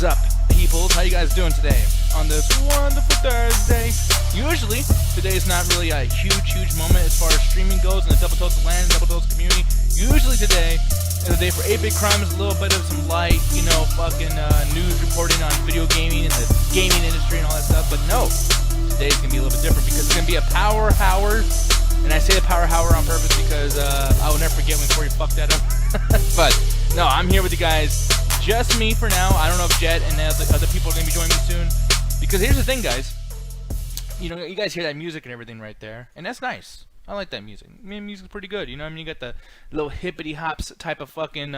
up, peoples? How you guys doing today on this wonderful Thursday? Usually, today is not really a huge moment as far as streaming goes in the Double Toast land, Double Toast community. Usually today is a day for 8 Big Crimes, a little bit of some light, news reporting on video gaming and the gaming industry and all that stuff. But no, today's going to be a little bit different because it's going to be a power hour. And I say a power hour on purpose because I will never forget when Corey fucked that up. But no, I'm here with you guys. Just me for now. I don't know if Jet and the other people are going to be joining me soon. Because here's the thing, guys. You know, you guys hear that music and everything right there. And that's nice. I like that music. I mean, music's pretty good. You know what I mean? You got the little hippity hops type of fucking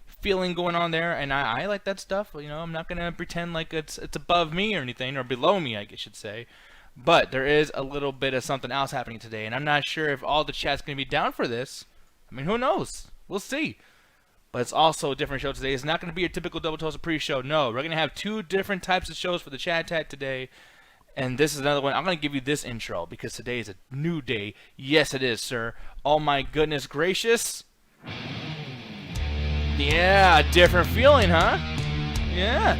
feeling going on there. And I like that stuff. You know, I'm not going to pretend like it's above me or anything. Or below me, I should say. But there is a little bit of something else happening today. And I'm not sure if all the chat's going to be down for this. I mean, who knows? We'll see. But it's also a different show today. It's not going to be a typical Double Toast pre-show. No, we're going to have 2 different types of shows for the chat today. And this is another one. I'm going to give you this intro because today is a new day. Yes, it is, sir. Oh my goodness gracious. Yeah, different feeling, huh? Yeah.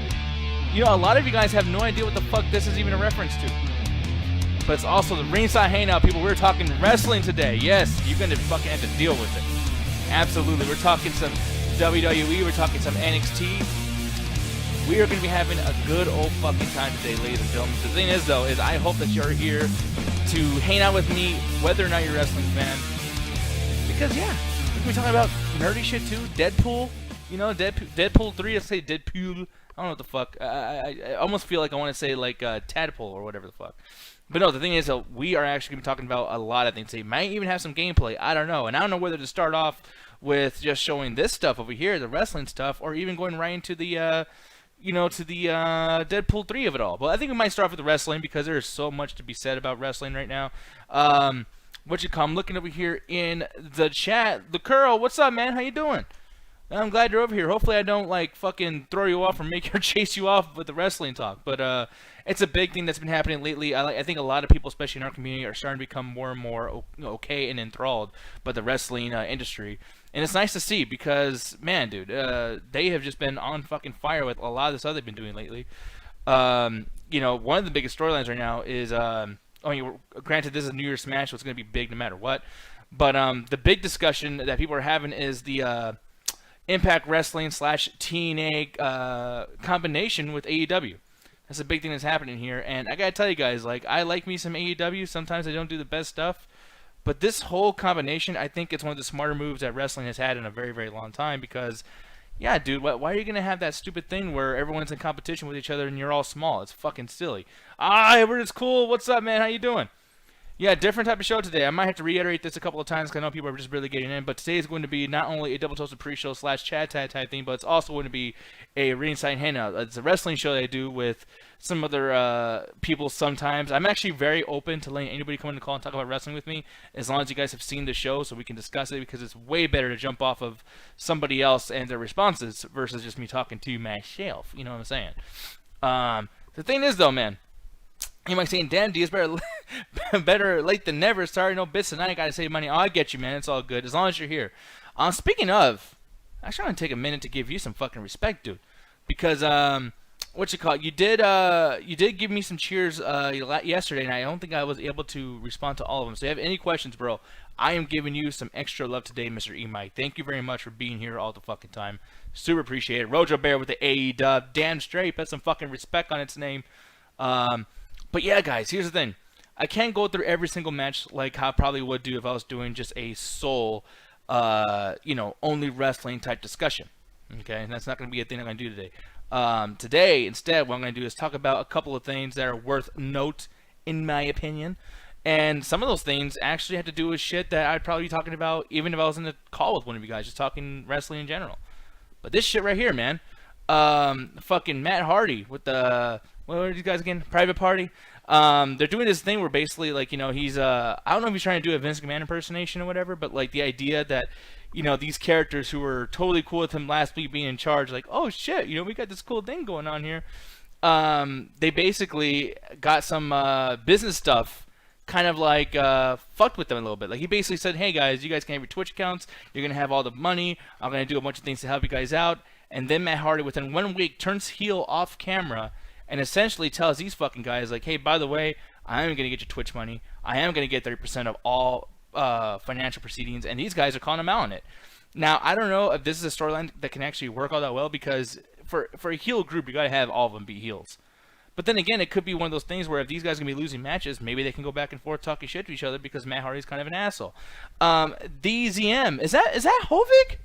You know, a lot of you guys have no idea what the fuck this is even a reference to. But it's also the ringside hangout, people. We're talking wrestling today. Yes, you're going to fucking have to deal with it. Absolutely. We're talking some WWE. We're talking some NXT. We are going to be having a good old fucking time today, ladies and gentlemen. The thing is, though, is I hope that you're here to hang out with me, whether or not you're a wrestling fan. Because, yeah, we're going to be talking about nerdy shit, too. Deadpool. You know, Deadpool 3. I say Deadpool. I don't know what the fuck. I almost feel like I want to say, like, Tadpole or whatever the fuck. But no, the thing is, we are actually going to be talking about a lot of things today. Might even have some gameplay. I don't know. And I don't know whether to start off with just showing this stuff over here, the wrestling stuff, or even going right into the, Deadpool 3 of it all. But I think we might start off with the wrestling because there is so much to be said about wrestling right now. I'm looking over here in the chat. The Curl, what's up, man? How you doing? I'm glad you're over here. Hopefully I don't, like, fucking throw you off or make or chase you off with the wrestling talk. But it's a big thing that's been happening lately. I think a lot of people, especially in our community, are starting to become more and more okay and enthralled by the wrestling industry. And it's nice to see because, man, dude, they have just been on fucking fire with a lot of the stuff they've been doing lately. One of the biggest storylines right now is, granted, this is a New Year's Smash, so it's going to be big no matter what. But the big discussion that people are having is the Impact Wrestling / TNA combination with AEW. That's a big thing that's happening here, and I gotta tell you guys, like, I like me some AEW. Sometimes I don't do the best stuff, but this whole combination, I think it's one of the smarter moves that wrestling has had in a very, very long time. Because, yeah, dude, why are you gonna have that stupid thing where everyone's in competition with each other and you're all small? It's fucking silly. Edward, it's cool. What's up, man? How you doing? Yeah, different type of show today. I might have to reiterate this a couple of times because I know people are just really getting in. But today is going to be not only a Double Toasted pre-show / chat type thing, but it's also going to be a ringside hangout. It's a wrestling show that I do with some other people sometimes. I'm actually very open to letting anybody come in the call and talk about wrestling with me, as long as you guys have seen the show so we can discuss it, because it's way better to jump off of somebody else and their responses versus just me talking to myself. You know what I'm saying? The thing is, though, man, you might say, damn, D, it's better late than never. Sorry, no bits tonight. I gotta save money. Oh, I get you, man. It's all good. As long as you're here. Speaking of, actually, I want to take a minute to give you some fucking respect, dude. Because, you did give me some cheers yesterday, and I don't think I was able to respond to all of them. So if you have any questions, bro, I am giving you some extra love today, Mr. E. Mike. Thank you very much for being here all the fucking time. Super appreciate it. Rojo Bear with the AE dub. Damn straight. Put some fucking respect on its name. But yeah, guys, here's the thing. I can't go through every single match like how I probably would do if I was doing just a sole, only wrestling type discussion. Okay, and that's not going to be a thing I'm going to do today. Today, instead, what I'm going to do is talk about a couple of things that are worth note, in my opinion. And some of those things actually have to do with shit that I'd probably be talking about even if I was in a call with one of you guys, just talking wrestling in general. But this shit right here, man. Fucking Matt Hardy with the... What are these guys again? Private Party. They're doing this thing where basically, like, he's I don't know if he's trying to do a Vince McMahon impersonation or whatever, but like the idea that, these characters who were totally cool with him last week being in charge, like, oh shit, we got this cool thing going on here. They basically got some business stuff kind of like fucked with them a little bit. Like, he basically said, hey guys, you guys can have your Twitch accounts, you're gonna have all the money, I'm gonna do a bunch of things to help you guys out. and then Matt Hardy within 1 week turns heel off camera and essentially tells these fucking guys like, hey, by the way, I am gonna get your Twitch money. I am gonna get 30% of all financial proceedings, and these guys are calling him out on it. Now, I don't know if this is a storyline that can actually work all that well, because for a heel group, you gotta have all of them be heels. But then again, it could be one of those things where if these guys are going to be losing matches, maybe they can go back and forth talking shit to each other because Matt Hardy's kind of an asshole. DZM, is that Hovig?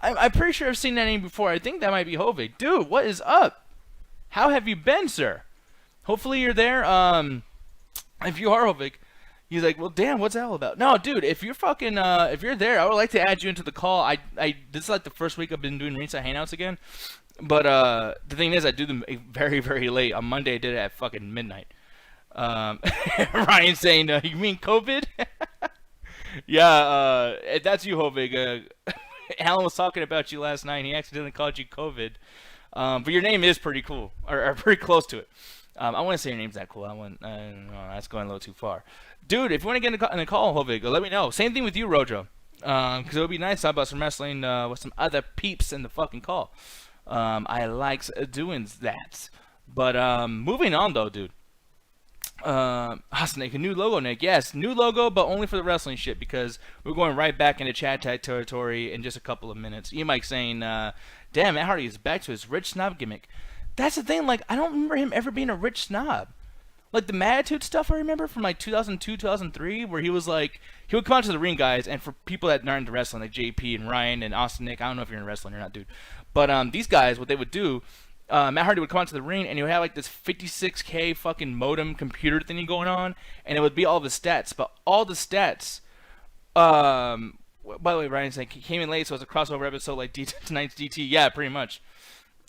I'm pretty sure I've seen that name before. I think that might be Hovig. Dude, what is up? How have you been, sir? Hopefully you're there. If you are Hovig, he's like, well, damn, what's that all about? No, dude, if you're fucking, if you're there, I would like to add you into the call. This is like the first week I've been doing ringside hangouts again. But the thing is, I do them very, very late. On Monday, I did it at fucking midnight. Ryan saying, you mean COVID? Yeah, that's you, Hovig. Alan was talking about you last night, and he accidentally called you COVID. But your name is pretty cool, or pretty close to it. I wouldn't say your name's that cool. I don't know, that's going a little too far. Dude, if you want to get in the call, Hovig, let me know. Same thing with you, Rojo. Because it would be nice to talk about some wrestling with some other peeps in the fucking call. I likes doing that. But moving on though, dude. Snake, a new logo, Nick. Yes, new logo, but only for the wrestling shit, because we're going right back into chat tag territory in just a couple of minutes. E-Mike saying, damn, Matt Hardy is back to his rich snob gimmick. That's the thing, like, I don't remember him ever being a rich snob. Like, the Mattitude stuff I remember from, like, 2002, 2003, where he was, like, he would come out to the ring, guys, and for people that aren't into wrestling, like JP and Ryan and Austin Nick, I don't know if you're in wrestling or not, dude. But these guys, what they would do, Matt Hardy would come out to the ring, and he would have, like, this 56K fucking modem computer thingy going on, and it would be all the stats. But all the stats, by the way, Ryan's like, he came in late, so it's a crossover episode like tonight's DT. Yeah, pretty much.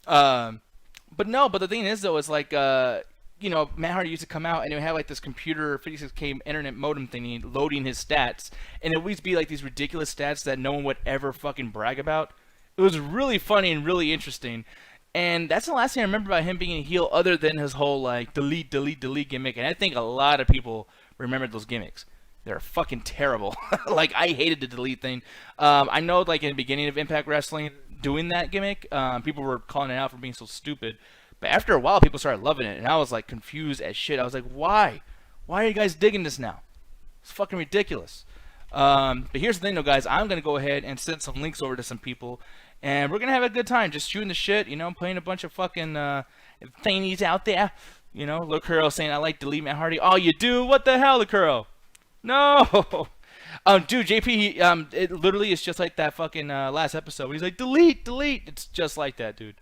But the thing is, though, is like, you know, Matt Hardy used to come out and he would have like this computer 56K internet modem thingy loading his stats, and it would always be like these ridiculous stats that no one would ever fucking brag about. It was really funny and really interesting, and that's the last thing I remember about him being a heel, other than his whole like delete gimmick. And I think a lot of people remember those gimmicks. They're fucking terrible. Like, I hated the delete thing. I know, like, in the beginning of Impact Wrestling, doing that gimmick, people were calling it out for being so stupid. But after a while, people started loving it, and I was, like, confused as shit. I was like, why? Why are you guys digging this now? It's fucking ridiculous. But here's the thing, though, guys. I'm going to go ahead and send some links over to some people, and we're going to have a good time just shooting the shit, you know, playing a bunch of fucking thingies out there. You know, Lucero saying, I like delete Matt Hardy. Oh, you do? What the hell, Lucero? No. Dude, JP, it literally is just like that fucking last episode. He's like, delete. It's just like that, dude.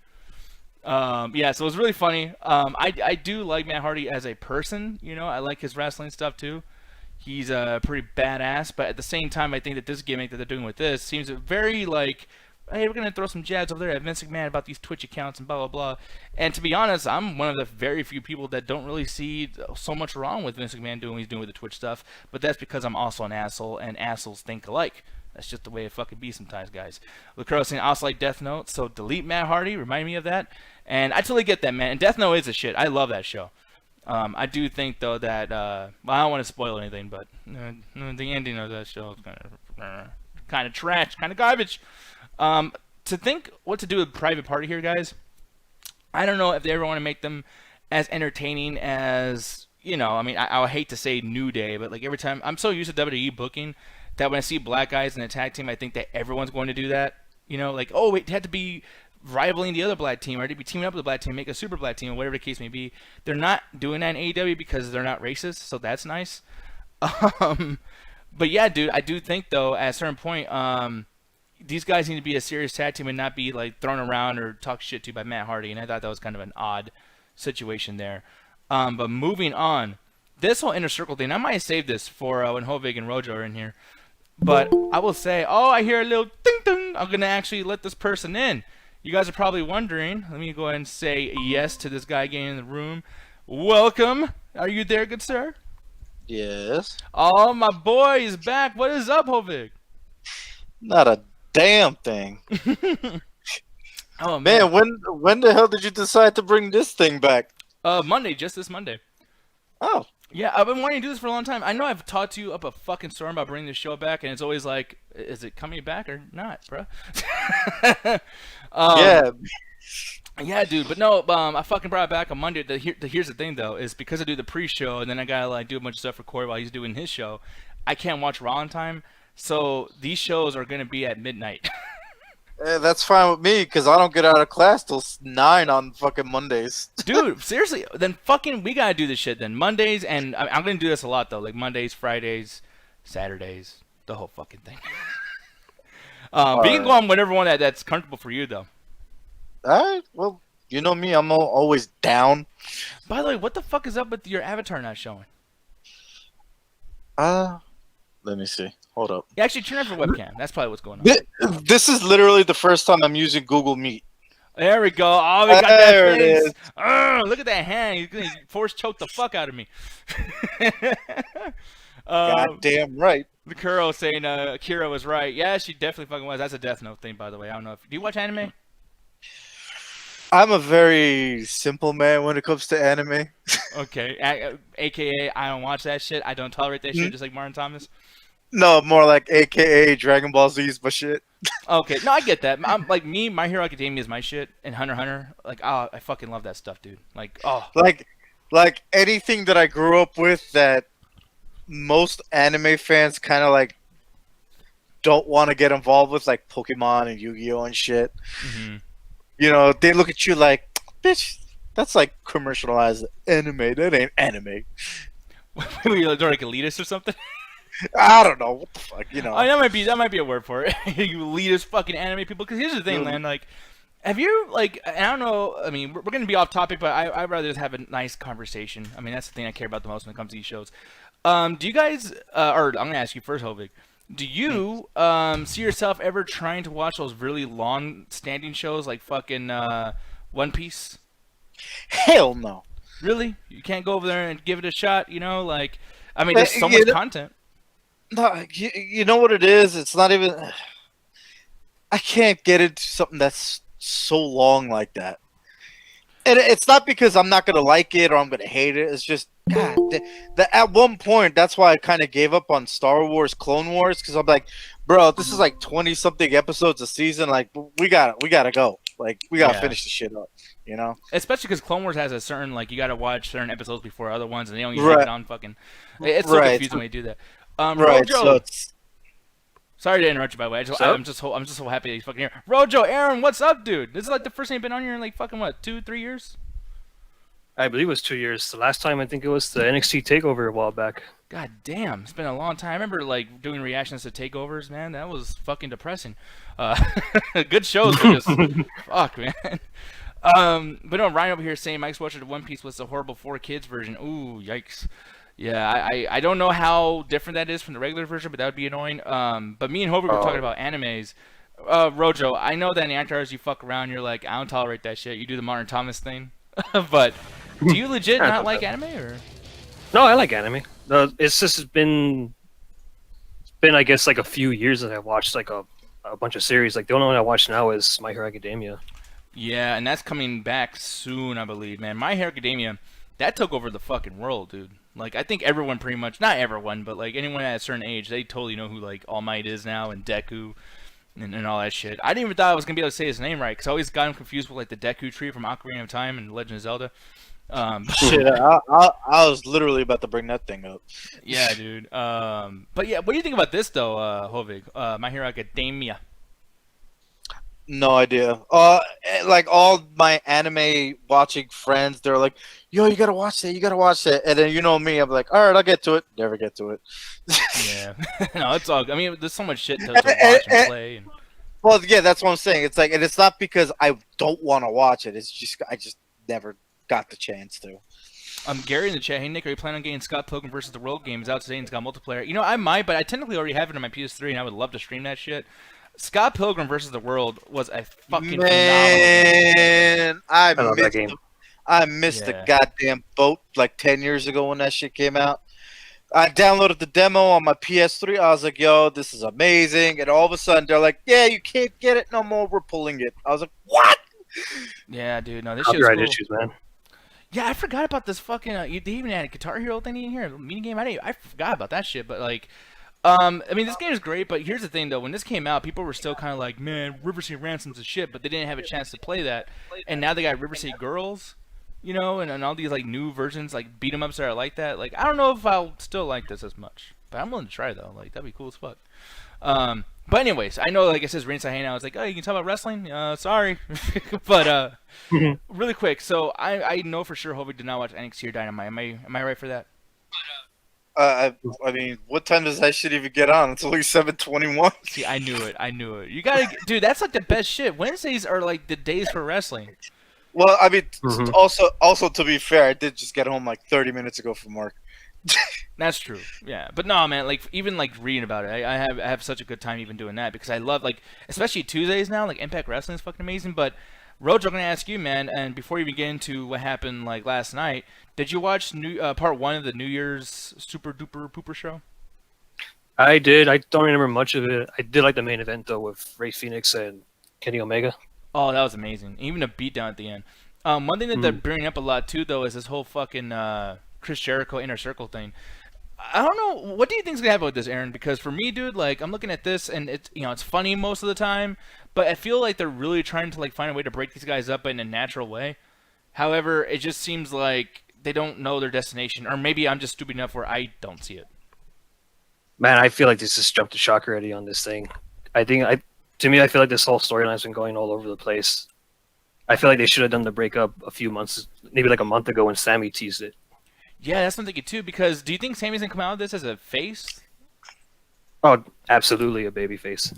Yeah, so it was really funny. I do like Matt Hardy as a person. You know, I like his wrestling stuff too. He's pretty badass, but at the same time, I think that this gimmick that they're doing with this seems very like, hey, we're going to throw some jabs over there at Vince McMahon about these Twitch accounts and blah, blah, blah. And to be honest, I'm one of the very few people that don't really see so much wrong with Vince McMahon doing what he's doing with the Twitch stuff. But that's because I'm also an asshole, and assholes think alike. That's just the way it fucking be sometimes, guys. Lucro saying, I also like Death Note, so delete Matt Hardy. Remind me of that. And I totally get that, man. And Death Note is a shit. I love that show. I do think, though, that, well, I don't want to spoil anything, but the ending of that show is kind of trash, kind of garbage. To think what to do with Private Party here, guys, I don't know if they ever want to make them as entertaining as, you know, I mean, I would hate to say New Day, but like every time, I'm so used to WWE booking that when I see black guys in a tag team, I think that everyone's going to do that. You know, like, oh, it had to be rivaling the other black team, or to be teaming up with the black team, make a super black team, or whatever the case may be. They're not doing that in AEW because they're not racist, so that's nice. But yeah, dude, I do think, though, at a certain point, these guys need to be a serious tag team and not be like thrown around or talked shit to by Matt Hardy, and I thought that was kind of an odd situation there. But moving on, this whole Inner Circle thing, I might save this for when Hovig and Rojo are in here. But I will say, oh, I hear a little ding ding. I'm gonna actually let this person in. You guys are probably wondering. Let me go ahead and say yes to this guy getting in the room. Welcome. Are you there, good sir? Yes. Oh, my boy is back. What is up, Hovig? Not a damn thing. Oh man, when the hell did you decide to bring this thing back? Monday, just this Monday. Oh, Yeah, I've been wanting to do this for a long time. I know I've talked to you up a fucking storm about bringing this show back, and it's always like, is it coming back or not, bro? Yeah. Yeah, dude. But no, I fucking brought it back on Monday. Here's the thing, though, is because I do the pre-show, and then I gotta like do a bunch of stuff for Corey while he's doing his show. I can't watch Raw on time, so these shows are gonna be at midnight. That's fine with me because I don't get out of class till 9 on fucking Mondays. Dude, seriously, then fucking we gotta do this shit then. Mondays, and I'm gonna do this a lot though, like Mondays, Fridays, Saturdays, the whole fucking thing. But you can go on whatever one that's comfortable for you though. Alright, well, you know me, I'm always down. By the way, what the fuck is up with your avatar not showing? Let me see. Hold up. Yeah, actually, turn off your webcam. That's probably what's going on. This is literally the first time I'm using Google Meet. There we go. Oh, we got There that it face. is. Look at that hand. He's gonna force choke the fuck out of me. Goddamn right. The Kuro saying Akira was right. Yeah, she definitely fucking was. That's a Death Note thing, by the way. I don't know if do you watch anime? I'm a very simple man when it comes to anime. Okay, AKA I don't watch that shit. I don't tolerate that shit, just like Martin Thomas. No, more like AKA Dragon Ball Z is my shit. Okay, no, I get that. I'm like me. My Hero Academia is my shit, and Hunter x Hunter. Like, oh, I fucking love that stuff, dude. Like, oh, Like anything that I grew up with that most anime fans kind of like don't want to get involved with, like Pokemon and Yu-Gi-Oh and shit. mm-hmm. You know, they look at you like, bitch, that's like commercialized anime. That ain't anime. Were you like elitist or something? I don't know what the fuck, you know. Oh, that might be a word for it. You elitist fucking anime people. Because here's the thing, man. Like, have you like? I don't know. I mean, we're gonna be off topic, but I'd rather just have a nice conversation. I mean, that's the thing I care about the most when it comes to these shows. Do you guys? Or I'm gonna ask you first, Hovig. Do you see yourself ever trying to watch those really long-standing shows like fucking One Piece? Hell no. Really? You can't go over there and give it a shot? You know, like, I mean, there's so much content. No, you know what it is? It's not even. I can't get into something that's so long like that. And it's not because I'm not gonna like it or I'm gonna hate it. It's just God. At one point, that's why I kind of gave up on Star Wars, Clone Wars, because I'm like, bro, this is like 20-something episodes a season. Like, we gotta go. Like, we gotta finish the shit up. You know. Especially because Clone Wars has a certain like you gotta watch certain episodes before other ones, and they don't usually get on fucking. It's so confusing when you do that. Right. Rojo, So sorry to interrupt you, by the way. I'm just so happy that he's fucking here. Rojo, Aaron, what's up, dude? This is like the first time you've been on here in like fucking what, 2-3 years? I believe it was 2 years. The last time I think it was the NXT takeover a while back. God damn, it's been a long time. I remember like doing reactions to takeovers, man. That was fucking depressing. Good shows, but just fuck, man. But no, Ryan over here saying Mike's watching the One Piece was the horrible 4Kids version. Ooh, yikes. Yeah, I don't know how different that is from the regular version, but that would be annoying. But me and Hover were talking about animes. Rojo, I know that in the Antares you fuck around, you're like, I don't tolerate that shit. You do the Martin Thomas thing. But do you legit not like anime, or? No, I like anime. It's just been I guess like a few years that I've watched like a bunch of series. Like the only one I watch now is My Hero Academia. Yeah, and that's coming back soon, I believe, man. My Hero Academia, that took over the fucking world, dude. Like, I think everyone pretty much, not everyone, but like anyone at a certain age, they totally know who like All Might is now and Deku and all that shit. I didn't even thought I was gonna be able to say his name right because I always got him confused with like the Deku tree from Ocarina of Time and Legend of Zelda. shit, I was literally about to bring that thing up. Yeah, dude. But yeah, what do you think about this though, Hovig? My Hero Academia. No idea. Like all my anime watching friends, they're like, "Yo, you gotta watch that. You gotta watch that." And then you know me, I'm like, "All right, I'll get to it." Never get to it. Yeah. No, it's all. I mean, there's so much shit to watch and play. And... Well, yeah, that's what I'm saying. It's like, and it's not because I don't want to watch it. It's just I just never got the chance to. Gary in the chat. Hey Nick, are you planning on getting Scott Pilgrim versus the World game? It's out today and it's got multiplayer. You know, I might, but I technically already have it on my PS3, and I would love to stream that shit. Scott Pilgrim versus the World was a fucking phenomenal. I missed the goddamn boat like 10 years ago when that shit came out. I downloaded the demo on my PS3. I was like, "Yo, this is amazing!" And all of a sudden, they're like, "Yeah, you can't get it no more. We're pulling it." I was like, "What?" Yeah, dude. No, this shit was cool. Issues, man. Yeah, I forgot about this fucking. They even had a Guitar Hero thing in here, mini game. I forgot about that shit. But like, I mean, this game is great. But here's the thing, though. When this came out, people were still kind of like, man, River City Ransom's a shit. But they didn't have a chance to play that. And now they got River City Girls, you know, and all these like new versions, like beat 'em ups that are like that. Like, I don't know if I'll still like this as much, but I'm willing to try though. Like, that'd be cool as fuck. But anyways, I know like it says ringside hangout. I was like, oh, you can talk about wrestling? Sorry, but really quick. So I know for sure Hobie did not watch NXT or Dynamite. Am I right for that? I mean, what time does that shit even get on? It's only 7:21. See, I knew it. You gotta, dude. That's like the best shit. Wednesdays are like the days for wrestling. Well, I mean, also to be fair, I did just get home like 30 minutes ago from work. That's true. Yeah, but no, man. Like even like reading about it, I have such a good time even doing that because I love like especially Tuesdays now. Like Impact Wrestling is fucking amazing. But Rhodes, I'm gonna ask you, man. And before you even get into what happened like last night, did you watch part 1 of the New Year's Super Duper Pooper show? I did. I don't remember much of it. I did like the main event though with Ray Phoenix and Kenny Omega. Oh, that was amazing. Even a beatdown at the end. One thing that they're bringing up a lot too, though, is this whole fucking Chris Jericho Inner Circle thing. I don't know. What do you think's gonna happen with this, Aaron? Because for me, dude, like I'm looking at this and it's it's funny most of the time, but I feel like they're really trying to like find a way to break these guys up in a natural way. However, it just seems like they don't know their destination, or maybe I'm just stupid enough where I don't see it. Man, I feel like this just jumped the shark already on this thing. To me, I feel like this whole storyline's been going all over the place. I feel like they should have done the breakup a few months, maybe like a month ago when Sammy teased it. Yeah, that's what I'm thinking too. Because do you think Sammy's gonna come out of this as a face? Oh, absolutely a baby face.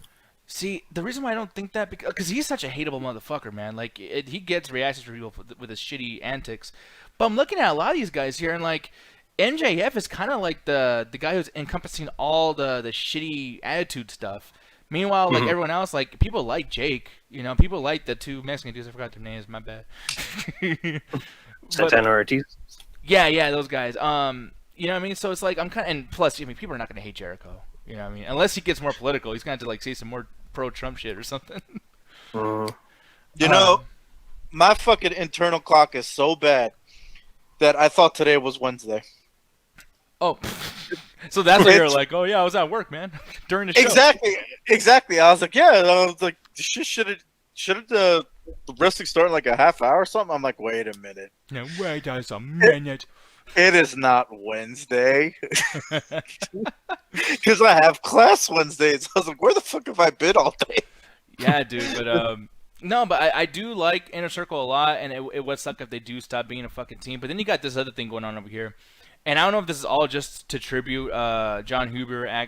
See, the reason why I don't think that because he's such a hateable motherfucker, man. Like he gets reactions from people with his shitty antics. But I'm looking at a lot of these guys here, and like MJF is kind of like the guy who's encompassing all the shitty attitude stuff. Meanwhile, like everyone else, like people like Jake, people like the two Mexican dudes. I forgot their names. My bad. Santana Ortiz. Yeah, those guys. You know what I mean? So it's like I'm kind of, and plus, I mean, people are not gonna hate Jericho. You know what I mean? Unless he gets more political, he's gonna have to like say some more pro-Trump shit or something. My fucking internal clock is so bad that I thought today was Wednesday. Oh, so that's why you're like, oh yeah, I was at work, man, during the show. Exactly. I was like, should the wrestling start in like a half hour or something? I'm like, wait a minute. No, wait just a minute. It is not Wednesday. Because I have class Wednesdays. I was like, where the fuck have I been all day? Yeah, dude, but no, but I do like Inner Circle a lot, and it would suck if they do stop being a fucking team. But then you got this other thing going on over here. And I don't know if this is all just to tribute John Huber,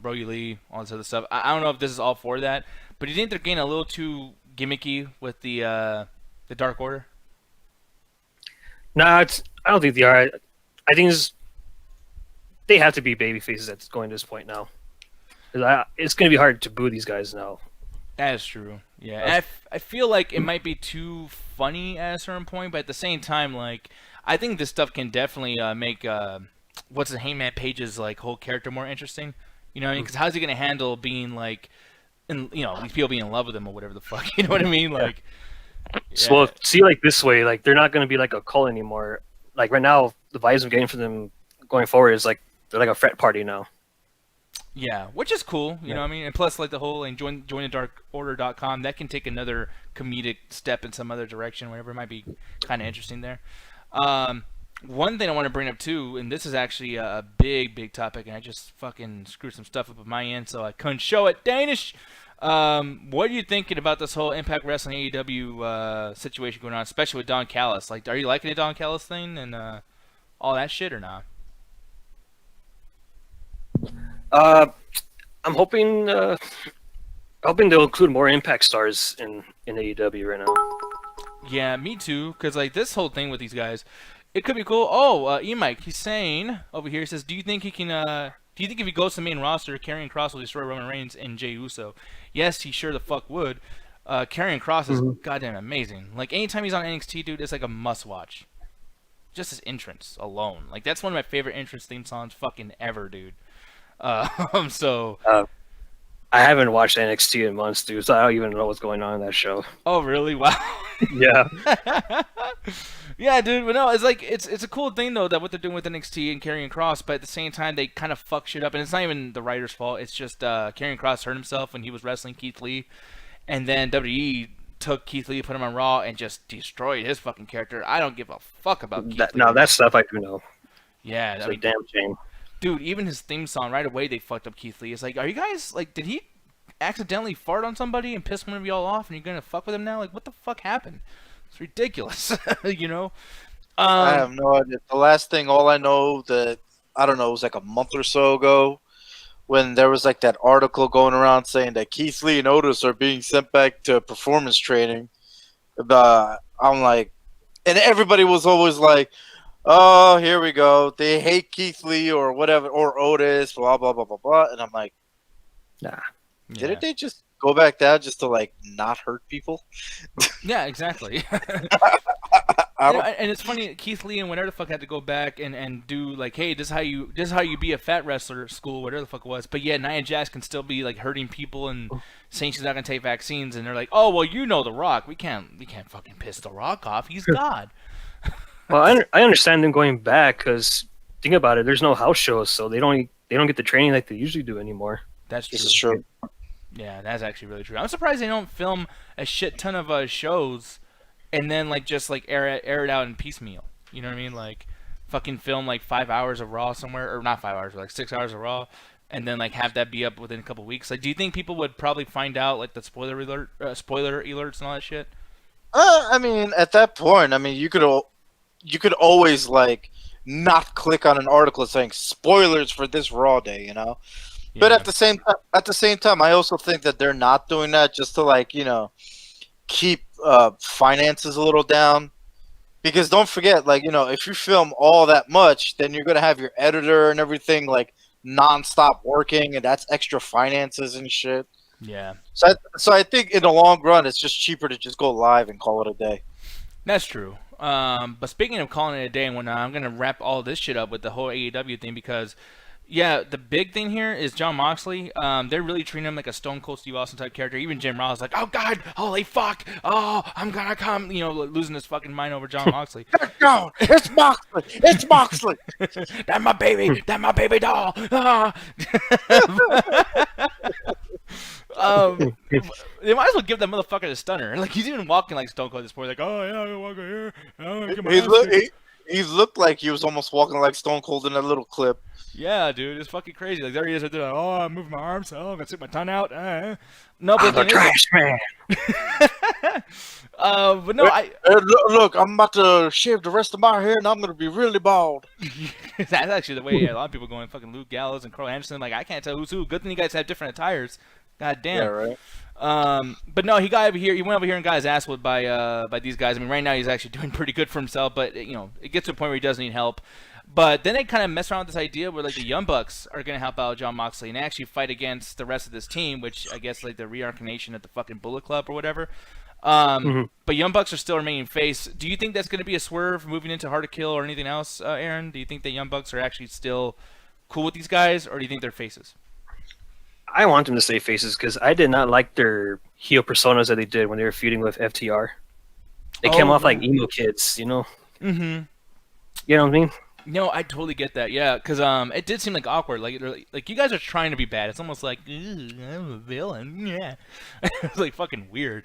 Brody Lee, all this other stuff. I don't know if this is all for that. But do you think they're getting a little too gimmicky with the Dark Order? Nah, I don't think they are. I think they have to be baby faces at going to this point now. It's going to be hard to boo these guys now. That is true. Yeah, and I feel like it might be too funny at a certain point, but at the same time, like I think this stuff can definitely make what's the Hangman Page's like whole character more interesting. You know what I mean? Because how's he going to handle being like, these people being in love with him or whatever the fuck? You know what I mean? Like, yeah. So see, like this way, like they're not going to be like a cult anymore. Like right now, the vibes I'm getting from them going forward is like they're like a frat party now. Yeah, which is cool, you know what I mean? And plus, like, the whole join the darkorder.com, that can take another comedic step in some other direction, whatever. It might be kind of interesting there. One thing I want to bring up, too, and this is actually a big, big topic, and I just fucking screwed some stuff up on my end, so I couldn't show it. Danish! What are you thinking about this whole Impact Wrestling AEW situation going on, especially with Don Callis? Like, are you liking the Don Callis thing and all that shit or not? I'm hoping they'll include more Impact stars in AEW right now. Yeah, me too. Cause like this whole thing with these guys, it could be cool. Oh, E-Mike, he's saying over here. He says, "Do you think he can? Do you think if he goes to the main roster, Karrion Kross will destroy Roman Reigns and Jey Uso?" Yes, he sure the fuck would. Karrion Kross is goddamn amazing. Like anytime he's on NXT, dude, it's like a must watch. Just his entrance alone, like that's one of my favorite entrance theme songs fucking ever, dude. I haven't watched NXT in months, dude, so I don't even know what's going on in that show. Oh, really? Wow. Yeah. Yeah, dude. But no, it's like it's a cool thing though that what they're doing with NXT and Karrion Kross, but at the same time they kind of fuck shit up, and it's not even the writer's fault. It's just Karrion Kross hurt himself when he was wrestling Keith Lee, and then WWE took Keith Lee, put him on Raw, and just destroyed his fucking character. I don't give a fuck about Keith Lee. No, that stuff I do know. Yeah, It's I a mean, damn shame. dude, even his theme song right away they fucked up Keith Lee. It's like, are you guys like, did he accidentally fart on somebody and piss one of y'all off, and you're gonna fuck with him now? Like, what the fuck happened? It's ridiculous, you know. I have no idea. The last thing, all I know that I don't know, it was like a month or so ago when there was like that article going around saying that Keith Lee and Otis are being sent back to performance training. I'm like, and everybody was always like, "Oh, here we go. They hate Keith Lee or whatever or Otis, blah blah blah blah blah." And I'm like, Nah. didn't they just go back down just to like not hurt people? Yeah, exactly. I don't, And it's funny, Keith Lee and whatever the fuck had to go back and do like, hey, this is how you be a fat wrestler school, whatever the fuck it was. But yeah, Nia Jax can still be like hurting people and saying she's not gonna take vaccines, and they're like, oh well, you know The Rock, we can't fucking piss The Rock off. He's God. Well, I understand them going back because think about it. There's no house shows, so they don't get the training like they usually do anymore. That's true. this is true. Yeah, that's actually really true. I'm surprised they don't film a shit ton of shows and then like just like air it out in piecemeal. You know what I mean? Like fucking film like 5 hours of Raw somewhere, or not 5 hours, but like 6 hours of Raw, and then like have that be up within a couple weeks. Like, do you think people would probably find out like the spoiler alerts and all that shit? I mean, at that point, I mean, you could always like not click on an article saying spoilers for this Raw day, you know. Yeah. But at the same time, I also think that they're not doing that just to like keep finances a little down. Because don't forget, like if you film all that much, then you're gonna have your editor and everything like nonstop working, and that's extra finances and shit. Yeah. So I think in the long run, it's just cheaper to just go live and call it a day. That's true. But speaking of calling it a day and whatnot, I'm gonna wrap all this shit up with the whole AEW thing because, yeah, the big thing here is Jon Moxley. They're really treating him like a Stone Cold Steve Austin type character. Even Jim Ross is like, oh God, holy fuck, oh I'm gonna come, losing his fucking mind over Jon Moxley. No, it's Moxley. It's Moxley. That's my baby doll. Ah. They might as well give that motherfucker a stunner. Like he's even walking like Stone Cold at this point. Like, oh yeah, I'm gonna walk over here. I'm gonna get my ass kicked." He looked like he was almost walking like Stone Cold in that little clip. Yeah, dude, it's fucking crazy. Like there he is right there. Like, oh, I'm moving my arms. Oh, I'm gonna stick my tongue out. No, but I'm the trash man. but no, Look, I'm about to shave the rest of my hair, and I'm gonna be really bald. That's actually the way a lot of people going. Fucking Luke Gallows and Carl Anderson. Like I can't tell who's who. Good thing you guys have different attires. God damn. Yeah, right. But no, he got over here. He went over here and got his ass whipped by these guys. I mean, right now he's actually doing pretty good for himself. But it gets to a point where he does need help. But then they kind of mess around with this idea where like the Young Bucks are gonna help out Jon Moxley and actually fight against the rest of this team, which I guess like the reincarnation of the fucking Bullet Club or whatever. But Young Bucks are still remaining face. Do you think that's gonna be a swerve moving into Hard to Kill or anything else, Aaron? Do you think the Young Bucks are actually still cool with these guys, or do you think they're faces? I want them to stay faces because I did not like their heel personas that they did when they were feuding with FTR. They came off like emo kids, Mm-hmm. You know what I mean? No, I totally get that. Yeah, because it did seem like awkward. Like you guys are trying to be bad. It's almost like I'm a villain. Yeah, it's like fucking weird.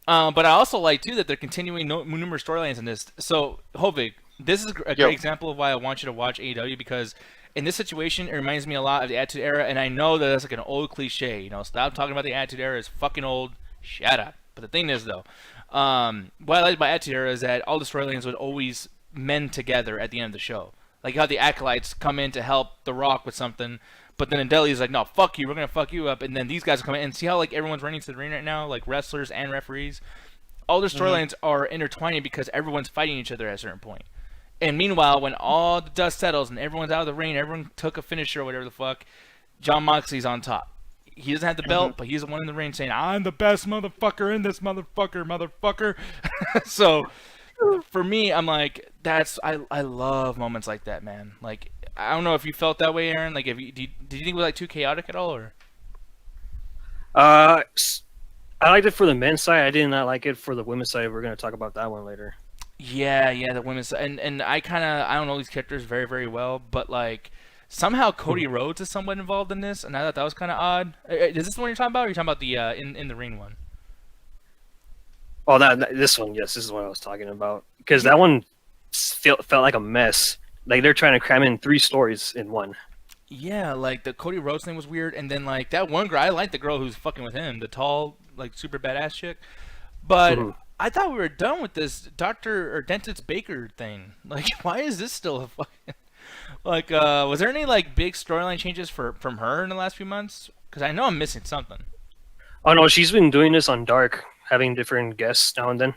But I also like too that they're continuing numerous storylines in this. So Hovig, this is a great example of why I want you to watch AEW because in this situation it reminds me a lot of the Attitude Era, and I know that that's like an old cliche. Stop talking about the Attitude Era. It's fucking old. Shut up. But the thing is though, what I like about Attitude Era is that all the storylines would always mend together at the end of the show. Like how the Acolytes come in to help The Rock with something, but then Deli's like, no, fuck you, we're going to fuck you up. And then these guys come in and see how like everyone's running to the ring right now, like wrestlers and referees. All their storylines are intertwining because everyone's fighting each other at a certain point. And meanwhile, when all the dust settles and everyone's out of the ring, everyone took a finisher or whatever the fuck, Jon Moxley's on top. He doesn't have the belt, but he's the one in the ring saying, I'm the best motherfucker in this motherfucker. So for me, I'm like, I love moments like that, man. Like, I don't know if you felt that way, Aaron. Like, did you think it was like too chaotic at all, or? I liked it for the men's side. I did not like it for the women's side. We're going to talk about that one later. Yeah, yeah, the women's and I don't know these characters very very well, but like somehow Cody Rhodes is somewhat involved in this, and I thought that was kind of odd. Is this the one you're talking about? Or are you talking about the in the ring one? Oh, this one, yes, this is what I was talking about. Because that one felt like a mess. Like they're trying to cram in 3 stories in one. Yeah, like the Cody Rhodes thing was weird, and then like that one girl, I like the girl who's fucking with him, the tall, like super badass chick. But Mhm. I thought we were done with this Doctor or Dentist Baker thing. Like, why is this still a fucking like? Was there any like big storyline changes from her in the last few months? Because I know I'm missing something. Oh no, she's been doing this on Dark, having different guests now and then.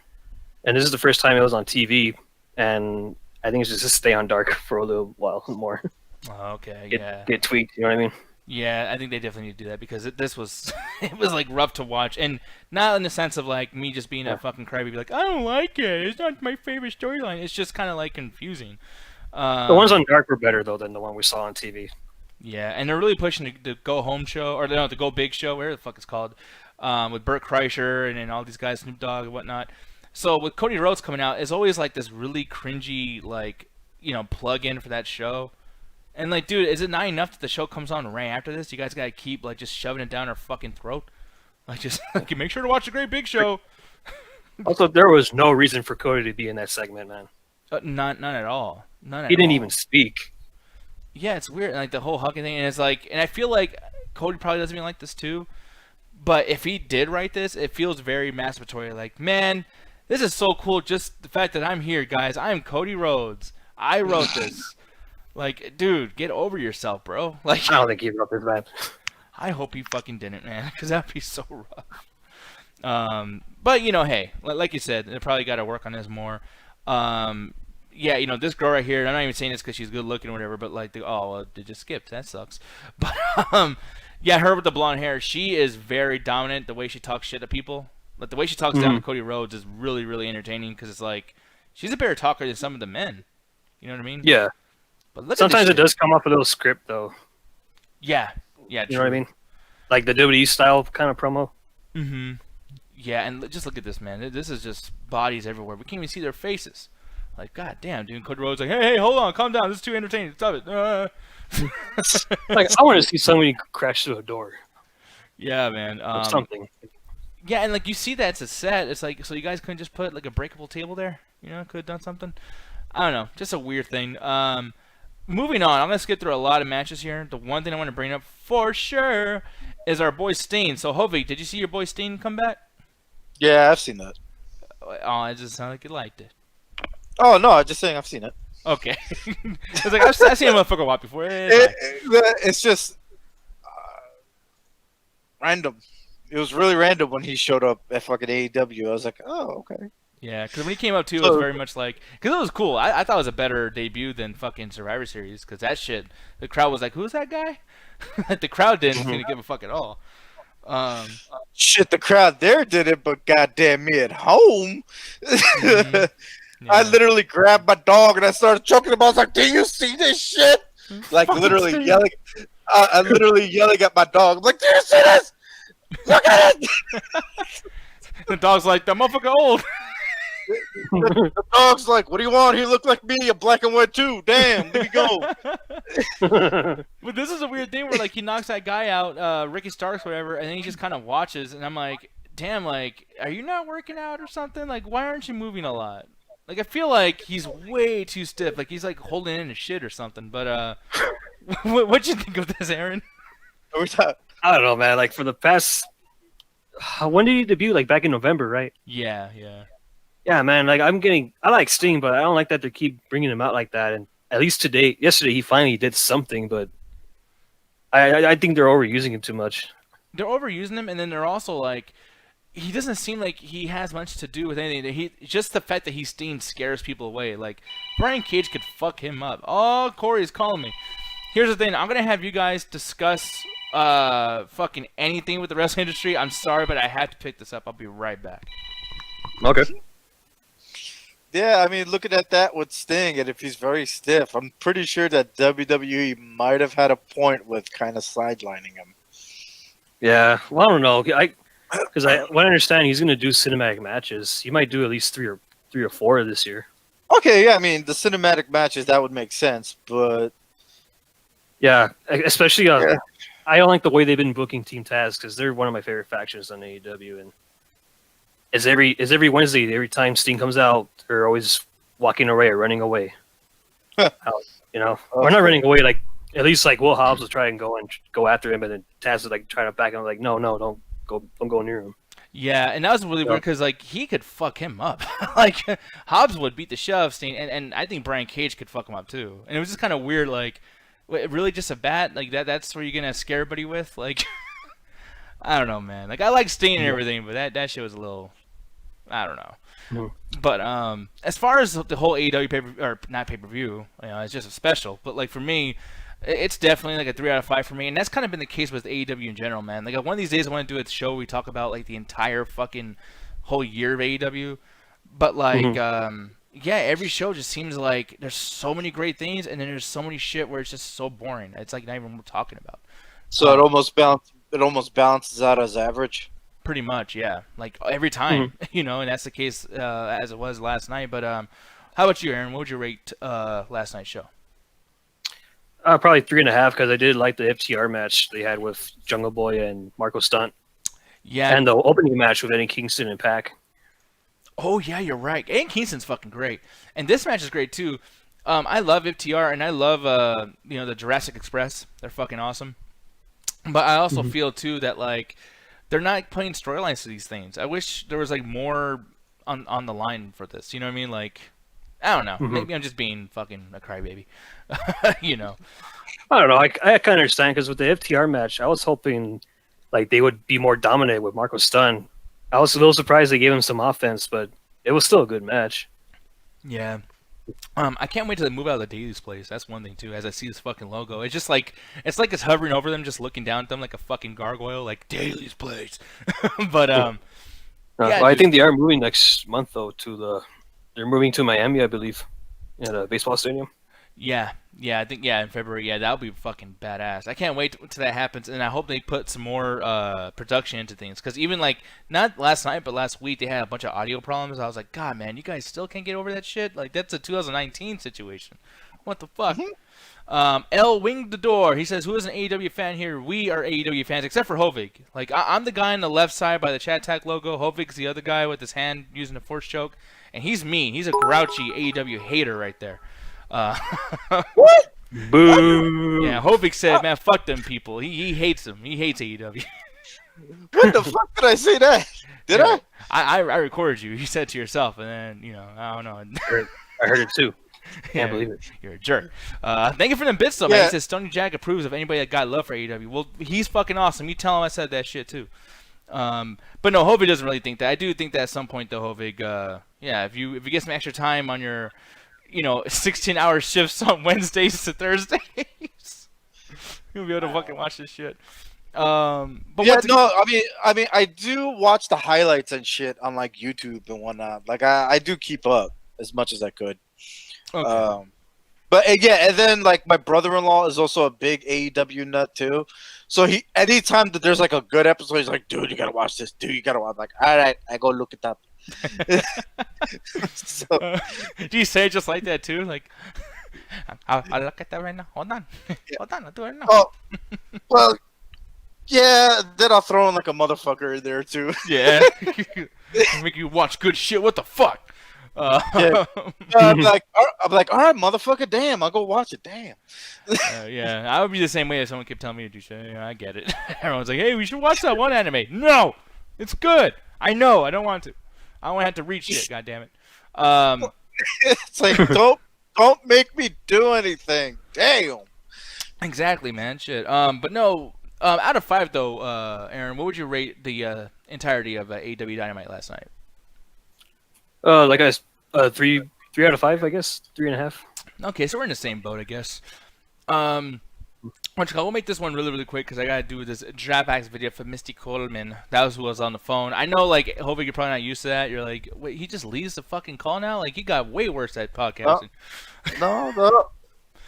And this is the first time it was on TV, and I think it's just to stay on Dark for a little while more. Oh, okay, Get, yeah. get tweaked, you know what I mean? Yeah, I think they definitely need to do that because this was it was like rough to watch, and not in the sense of like me just being a fucking crybaby, like I don't like it. It's not my favorite storyline. It's just kind of like confusing. The ones on Dark were better though than the one we saw on TV. Yeah, and they're really pushing the Go Home show or no, the Go Big show, whatever the fuck it's called, with Burt Kreischer and all these guys, Snoop Dogg and whatnot. So with Cody Rhodes coming out, it's always like this really cringy like plug in for that show. And like, dude, is it not enough that the show comes on right after this? You guys gotta keep like just shoving it down our fucking throat. Like, just like, make sure to watch the Great Big Show. Also, there was no reason for Cody to be in that segment, man. None at all. None at all. He didn't even speak. Yeah, it's weird. Like the whole hugging thing, and it's like, and I feel like Cody probably doesn't even like this too. But if he did write this, it feels very masturbatory. Like, man, this is so cool. Just the fact that I'm here, guys. I am Cody Rhodes. I wrote this. Like, dude, get over yourself, bro. Like, I don't think he wrote this, man. I hope he fucking didn't, man, because that'd be so rough. But hey, like you said, they probably got to work on this more. Yeah, this girl right here. I'm not even saying this because she's good looking or whatever, but like, well, they just skipped. That sucks. But yeah, her with the blonde hair, she is very dominant. The way she talks shit to people, like the way she talks down to Cody Rhodes, is really, really entertaining because it's like she's a better talker than some of the men. You know what I mean? Yeah. But look Sometimes at it does come off a little script, though. Yeah. You know what I mean? Like the WWE style kind of promo. Mm-hmm. Yeah, and just look at this, man. This is just bodies everywhere. We can't even see their faces. Like, god damn, dude. Cody Rhodes like, hey, hold on, calm down. This is too entertaining. Stop it. Like, I want to see somebody crash through a door. Yeah, man. Or something. Yeah, and like you see that's a set. It's like, so you guys couldn't just put like a breakable table there? Could have done something. I don't know. Just a weird thing. Moving on, I'm going to skip through a lot of matches here. The one thing I want to bring up for sure is our boy Steen. So, Hovey, did you see your boy Steen come back? Yeah, I've seen that. Oh, it just sounded like you liked it. Oh, no, I'm just saying I've seen it. Okay. I was like, I've seen a motherfucker walk before. It's just random. It was really random when he showed up at fucking AEW. I was like, oh, okay. Yeah, because when he came up too, it was very much like, because it was cool. I thought it was a better debut than fucking Survivor Series, because that shit, the crowd was like, who's that guy? Like the crowd didn't give a fuck at all. Shit, the crowd there did it, but goddamn me at home. Yeah. I literally grabbed my dog and I started choking him. I was like, do you see this shit? Like literally yelling. I'm literally yelling at my dog. I'm like, do you see this? Look at it! The dog's like, the motherfucker old. The dog's like, what do you want? He looked like me, a black and white too. Damn, here we go. But this is a weird thing where like he knocks that guy out, Ricky Starks, whatever, and then he just kind of watches, and I'm like, damn, like, are you not working out or something? Like, why aren't you moving a lot? Like, I feel like he's way too stiff. Like, he's like holding in his shit or something. But what'd you think of this, Aaron? I don't know, man. Like for the past, when did he debut? Like back in November, right? Yeah. Yeah, man. Like I like Sting, but I don't like that they keep bringing him out like that. And at least yesterday, he finally did something. But I think they're overusing him too much. They're overusing him, and then they're also like, he doesn't seem like he has much to do with anything. Just the fact that he's Sting scares people away. Like Brian Cage could fuck him up. Oh, Corey's calling me. Here's the thing. I'm gonna have you guys discuss fucking anything with the wrestling industry. I'm sorry, but I have to pick this up. I'll be right back. Okay. Yeah, I mean, looking at that with Sting, and if he's very stiff, I'm pretty sure that WWE might have had a point with kind of sidelining him. Yeah. Well, I don't know. Because what I understand, he's going to do cinematic matches. He might do at least three or four this year. Okay, yeah, I mean the cinematic matches that would make sense, but Yeah, especially Yeah. I don't like the way they've been booking Team Taz because they're one of my favorite factions on AEW, and is every Wednesday, every time Sting comes out, they're always walking away or running away. We're not running away. Like at least like Will Hobbs will try and go after him, and then Taz is like trying to back him. Like no, don't go near him. Yeah, and that was really weird because like he could fuck him up. Like Hobbs would beat the shit out of Sting, and I think Brian Cage could fuck him up too. And it was just kind of weird. Like, really, just a bat like that? That's where you're gonna scare everybody with? Like, I don't know, man. Like I like Sting and everything, but that shit was a little, I don't know. But as far as the whole AEW pay-per-view, it's just a special. But like for me, it's definitely like a 3 out of 5 for me, and that's kind of been the case with AEW in general, man. Like one of these days, I want to do a show where we talk about like the entire fucking whole year of AEW. But like, yeah, every show just seems like there's so many great things, and then there's so many shit where it's just so boring. It's like not even worth talking about. So it almost balances out as average. Pretty much, yeah. Like every time, and that's the case as it was last night. But how about you, Aaron? What would you rate last night's show? Probably 3.5 because I did like the FTR match they had with Jungle Boy and Marco Stunt. Yeah, and the opening match with Eddie Kingston and Pac. Oh yeah, you're right. Eddie Kingston's fucking great, and this match is great too. I love FTR and I love the Jurassic Express. They're fucking awesome. But I also feel too that like they're not playing storylines to these things. I wish there was like more on the line for this. You know what I mean? Like, I don't know. Maybe I'm just being fucking a crybaby. I don't know. I kind of understand because with the FTR match, I was hoping like they would be more dominant with Marco Stunt. I was a little surprised they gave him some offense, but it was still a good match. Yeah. I can't wait till they move out of the Daily's place. That's one thing too. As I see this fucking logo, it's just like it's hovering over them, just looking down at them like a fucking gargoyle, like Daily's place. But yeah, well, I think they are moving next month though they're moving to Miami, I believe, at a baseball stadium. Yeah, I think in February. Yeah, that'll be fucking badass. I can't wait till that happens, and I hope they put some more production into things. Because even like not last night, but last week they had a bunch of audio problems. I was like, God, man, you guys still can't get over that shit. Like that's a 2019 situation. What the fuck? L winged the door. He says, "Who is an AEW fan here? We are AEW fans, except for Hovig. Like I'm the guy on the left side by the Chat Tag logo. Hovig's the other guy with his hand using a force choke, and he's mean. He's a grouchy AEW hater right there." What? Boo! Yeah, Hovig said, "Man, fuck them people. He hates them. He hates AEW." When the fuck did I say that? Did I? I recorded you. You said to yourself, and then I don't know. I heard it too. Can't believe it. You're a jerk. Thank you for them bits though, man. He says Stony Jack approves of anybody that got love for AEW. Well, he's fucking awesome. You tell him I said that shit too. But no, Hovig doesn't really think that. I do think that at some point though, Hovig. If you get some extra time on your 16-hour shifts on Wednesdays to Thursdays, you'll be able to fucking watch this shit. But I mean, I do watch the highlights and shit on like YouTube and whatnot. Like I do keep up as much as I could. Okay. But and then like my brother-in-law is also a big AEW nut too. So anytime that there's like a good episode, he's like, "Dude, you gotta watch this. Dude, you gotta watch." I'm like, all right, I go look it up. Do you say it just like that too? Like, I'll look at that right now. Hold on, I'll do it right now. Oh, well, yeah. Then I'll throw in like a motherfucker in there too. Yeah, make you watch good shit. What the fuck? I'm like, all right, motherfucker. Damn, I'll go watch it. Damn. Yeah, I would be the same way if someone kept telling me to do shit. I get it. Everyone's like, "Hey, we should watch that one anime." No, it's good. I know. I don't want to. I don't have to read shit. God damn it. It's like don't make me do anything. Damn. Exactly, man. Shit. But no. Out of 5 though, Aaron, what would you rate the entirety of AEW Dynamite last night? Like I 3 out of 5, I guess 3.5. Okay, so we're in the same boat, I guess. We'll make this one really, really quick because I gotta do this draft packs video for Misty Coleman. That was who was on the phone. I know, like, hopefully you're probably not used to that. You're like, wait, he just leaves the fucking call now? Like, he got way worse at podcasting. No,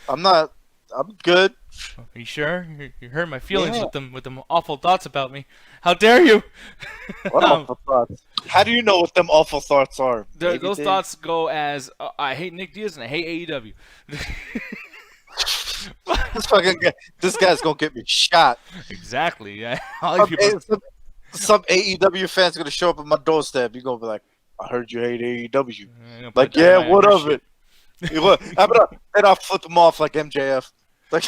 I'm not. I'm good. Are you sure? You hurt my feelings Yeah. with them awful thoughts about me. How dare you? What awful thoughts? How do you know what them awful thoughts are? Maybe Those they- thoughts go as I hate Nick Diaz and I hate AEW. This guy's gonna get me shot. Exactly. Yeah. All these people. Some AEW fans gonna show up at my doorstep. You gonna be like, "I heard you hate AEW." I'm gonna put Like, dynamite yeah, on what your of shit. it? And I'll flip them off like MJF. Like,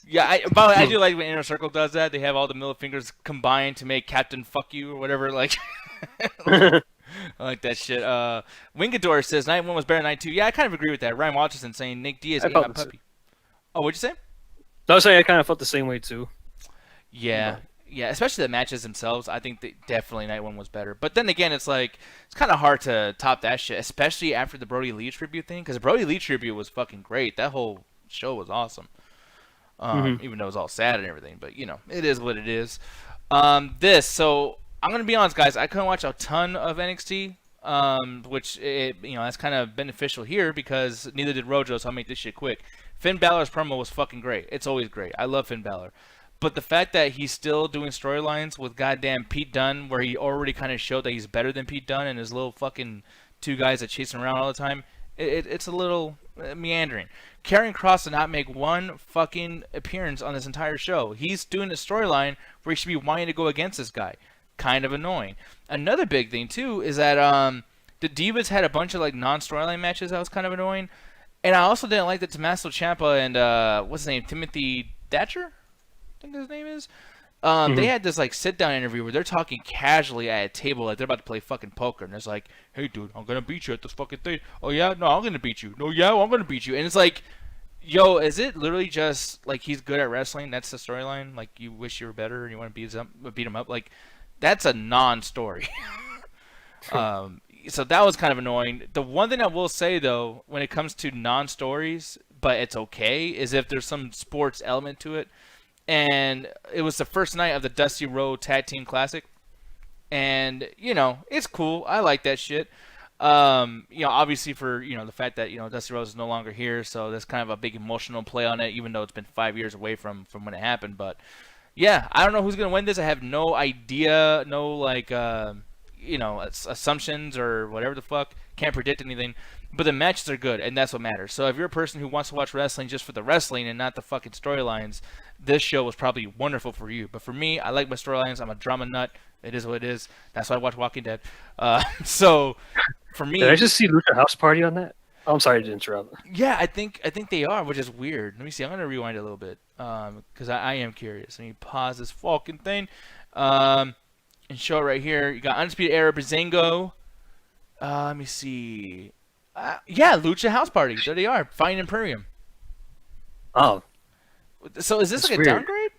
Yeah, by the way, I do like when Inner Circle does that. They have all the middle fingers combined to make Captain Fuck You or whatever. Like, I like that shit. Wingador says Night 1 was better than Night 2. Yeah, I kind of agree with that. Ryan Watterson saying Nick Diaz I ate my felt the puppy. Oh, what'd you say? I was saying I kind of felt the same way too. Yeah. Yeah, especially the matches themselves. I think that definitely Night 1 was better. But then again, it's like, it's kind of hard to top that shit, especially after the Brody Lee tribute thing. Because the Brody Lee tribute was fucking great. That whole show was awesome. Even though it was all sad and everything. But, you know, it is what it is. So I'm going to be honest, guys. I couldn't watch a ton of NXT, which, that's kind of beneficial here because neither did Rojo, so I'll make this shit quick. Finn Balor's promo was fucking great. It's always great. I love Finn Balor. But the fact that he's still doing storylines with goddamn Pete Dunne, where he already kind of showed that he's better than Pete Dunne and his little fucking two guys that chase him around all the time, it's a little meandering. Karrion Kross did not make one fucking appearance on this entire show. He's doing a storyline where he should be wanting to go against this guy. Kind of annoying. Another big thing, too, is that the Divas had a bunch of like non-storyline matches that was kind of annoying. And I also didn't like that Tommaso Ciampa and, what's his name, Timothy Thatcher? I think his name is. They had this like sit down interview where they're talking casually at a table like they're about to play fucking poker, and it's like, "Hey, dude, I'm gonna beat you at this fucking thing." "Oh yeah, no, I'm gonna beat you." "No, yeah, well, I'm gonna beat you." And it's like, yo, is it literally just like he's good at wrestling? That's the storyline. Like you wish you were better and you want to beat him up. Like that's a non-story. So that was kind of annoying. The one thing I will say though, when it comes to non-stories, but it's okay, is if there's some sports element to it. And it was the first night of the Dusty Rhodes Tag Team Classic. And, it's cool. I like that shit. Obviously for, the fact that, Dusty Rhodes is no longer here. So there's kind of a big emotional play on it, even though it's been 5 years away from when it happened. But, yeah, I don't know who's going to win this. I have no idea. No, assumptions or whatever the fuck. Can't predict anything. But the matches are good, and that's what matters. So if you're a person who wants to watch wrestling just for the wrestling and not the fucking storylines, this show was probably wonderful for you. But for me, I like my storylines. I'm a drama nut. It is what it is. That's why I watch Walking Dead. So for me, Did I just see Lucha House Party on that? Oh, I'm sorry to interrupt. yeah, I think they are, which is weird. Let me see. I'm gonna rewind it a little bit because I am curious. Let me pause this fucking thing and show it right here. You got Undisputed Era Brazango. Let me see. Yeah, Lucha House Party. There they are. Fine Imperium. Oh, So is this That's like a weird. downgrade?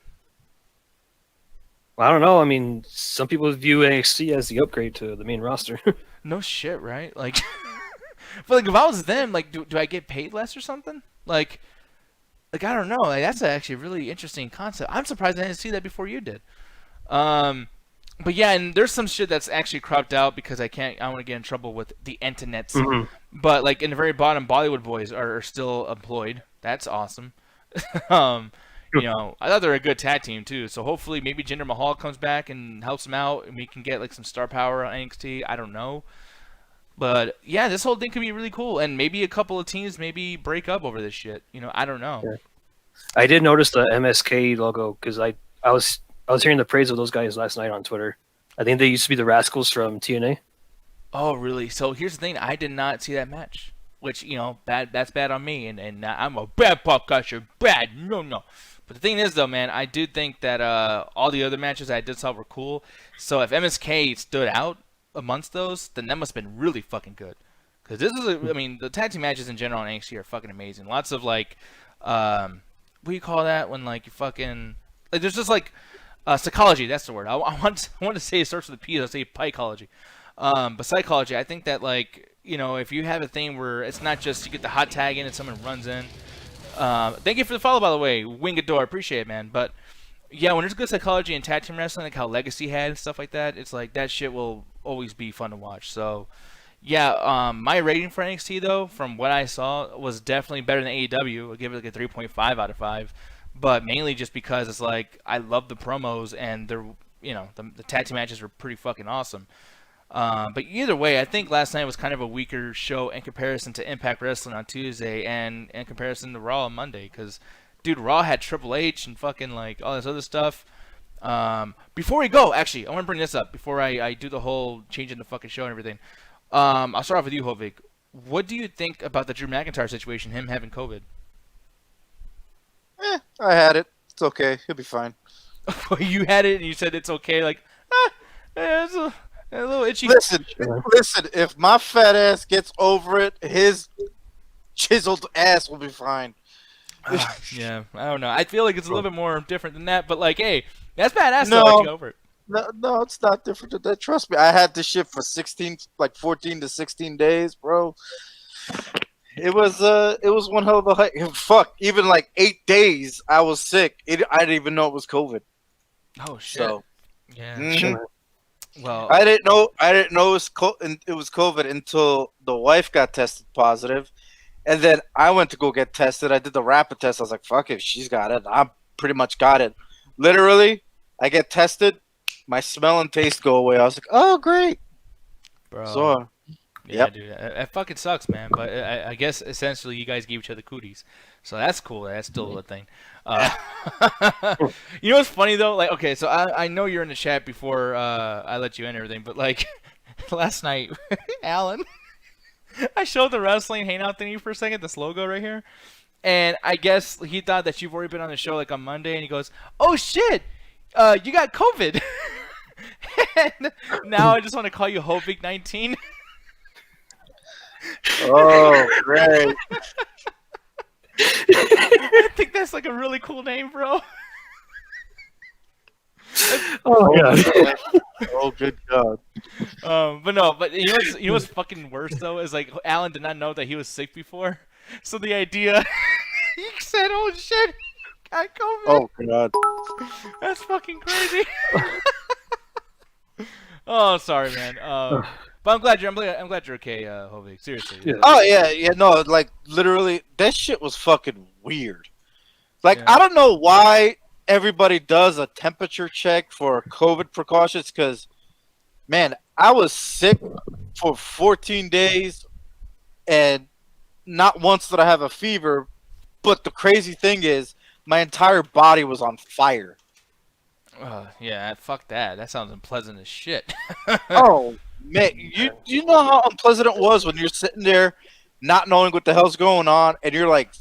well, I don't know. I mean, some people view NXT as the upgrade to the main roster. No shit, right? Like, but like if I was them, like, do I get paid less or something? Like I don't know. Like that's actually a really interesting concept. I'm surprised I didn't see that before you did. But yeah, and there's some shit that's actually cropped out because I don't want to get in trouble with the internets. Mhm. But like in the very bottom, Bollywood Boys are still employed. That's awesome. I thought they were a good tag team too. So hopefully maybe Jinder Mahal comes back and helps them out, and we can get like some star power on NXT. I don't know. But yeah, this whole thing could be really cool, and maybe a couple of teams maybe break up over this shit. I don't know. Yeah. I did notice the MSK logo because I was hearing the praise of those guys last night on Twitter. I think they used to be the Rascals from TNA. Oh, really? So here's the thing: I did not see that match, which bad. That's bad on me, and I'm a bad podcaster. Bad, no. But the thing is, though, man, I do think that all the other matches I did saw were cool. So if MSK stood out amongst those, then that must have been really fucking good. Because the tag team matches in general on NXT are fucking amazing. Lots of like, what do you call that when like you fucking like? There's just like psychology. That's the word. I want to say it starts with a P. I'll say psychology. But psychology, I think that like if you have a thing where it's not just you get the hot tag in and someone runs in. Thank you for the follow, by the way, Wingador. Appreciate it, man. But yeah, when there's good psychology in tag team wrestling, like how Legacy had and stuff like that, it's like that shit will always be fun to watch. So yeah, my rating for NXT though, from what I saw, was definitely better than AEW. I'll give it like a 3.5 out of 5. but mainly just because it's like I love the promos and they're the tag team matches were pretty fucking awesome. But either way, I think last night was kind of a weaker show in comparison to Impact Wrestling on Tuesday and in comparison to Raw on Monday. Because, dude, Raw had Triple H and fucking like all this other stuff. Before we go, actually, I want to bring this up before I do the whole changing the fucking show and everything. I'll start off with you, Hovig. What do you think about the Drew McIntyre situation, him having COVID? I had it. It's okay. He'll be fine. You had it and you said it's okay. Like, it's a little itchy. Listen. If my fat ass gets over it, his chiseled ass will be fine. Yeah, I don't know. I feel like it's a little bit more different than that. But like, hey, that's badass. No. To get over it. No, it's not different than that. Trust me. I had this shit for 14 to 16 days, bro. It was one hell of a hike. Fuck, even like 8 days I was sick. I didn't even know it was COVID. Oh shit. So, yeah. Sure. Well, I didn't know it was COVID until the wife got tested positive, and then I went to go get tested. I did the rapid test. I was like, "Fuck it, she's got it. I pretty much got it." Literally, I get tested, my smell and taste go away. I was like, "Oh, great." bro. So, Yeah, yep. dude, it fucking sucks, man. But I guess essentially you guys gave each other cooties, so that's cool. That's still a thing. You know what's funny though? Like, okay, so I know you're in the chat before I let you in and everything, but like last night, Alan, I showed the wrestling hangout thingy for a second, this logo right here, and I guess he thought that you've already been on the show like on Monday, and he goes, "Oh shit, you got COVID." And now I just want to call you Hovig 19. Oh, great. I think that's like a really cool name, bro. Oh yeah. Oh, good God. But you know what's fucking worse though is like Alan did not know that he was sick before, so the idea he said, "Oh shit, got COVID." Oh, God. That's fucking crazy. Oh, sorry, man. But I'm glad you're okay, Hovig. Seriously. Yeah. Oh, yeah, no, like, literally, that shit was fucking weird. Like, Yeah. I don't know why everybody does a temperature check for COVID precautions, because, man, I was sick for 14 days, and not once did I have a fever, but the crazy thing is, my entire body was on fire. Yeah, fuck that. That sounds unpleasant as shit. Oh, man, you know how unpleasant it was when you're sitting there not knowing what the hell's going on, and you're like